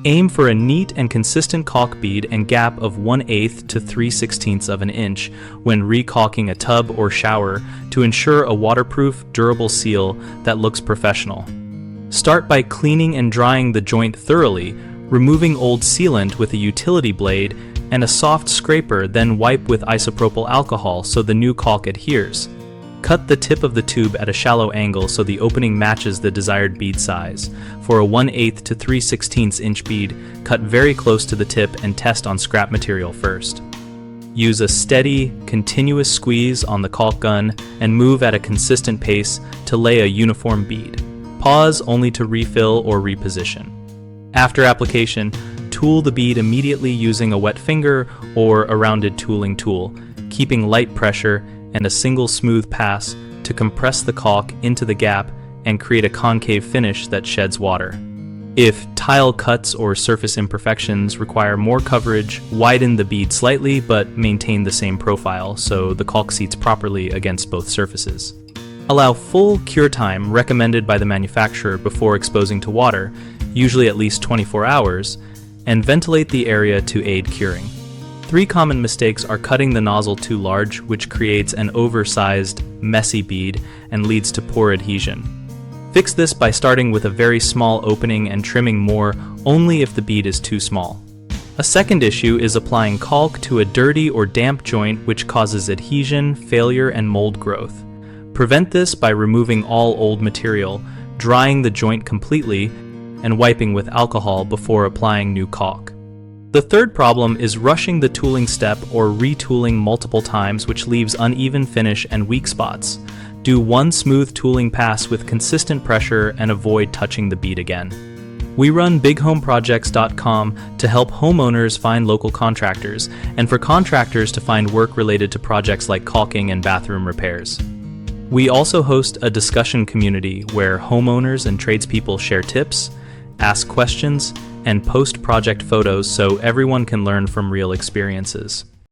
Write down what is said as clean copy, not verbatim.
Aim for a neat and consistent caulk bead and gap of 1/8 to 3/16 of an inch when re-caulking a tub or shower to ensure a waterproof, durable seal that looks professional. Start by cleaning and drying the joint thoroughly, removing old sealant with a utility blade and a soft scraper, then wipe with isopropyl alcohol so the new caulk adheres. Cut the tip of the tube at a shallow angle so the opening matches the desired bead size. For a 1/8 to 3/16 inch bead, cut very close to the tip and test on scrap material first. Use a steady, continuous squeeze on the caulk gun and move at a consistent pace to lay a uniform bead. Pause only to refill or reposition. After application, tool the bead immediately using a wet finger or a rounded tooling tool, keeping light pressure and a single smooth pass to compress the caulk into the gap and create a concave finish that sheds water. If tile cuts or surface imperfections require more coverage, widen the bead slightly but maintain the same profile so the caulk seats properly against both surfaces. Allow full cure time recommended by the manufacturer before exposing to water, usually at least 24 hours, and ventilate the area to aid curing. 3 common mistakes are cutting the nozzle too large, which creates an oversized, messy bead and leads to poor adhesion. Fix this by starting with a very small opening and trimming more only if the bead is too small. A second issue is applying caulk to a dirty or damp joint, which causes adhesion, failure, and mold growth. Prevent this by removing all old material, drying the joint completely, and wiping with alcohol before applying new caulk. The third problem is rushing the tooling step or retooling multiple times, which leaves uneven finish and weak spots. Do one smooth tooling pass with consistent pressure and avoid touching the bead again. We run bighomeprojects.com to help homeowners find local contractors and for contractors to find work related to projects like caulking and bathroom repairs. We also host a discussion community where homeowners and tradespeople share tips, ask questions, and post project photos so everyone can learn from real experiences.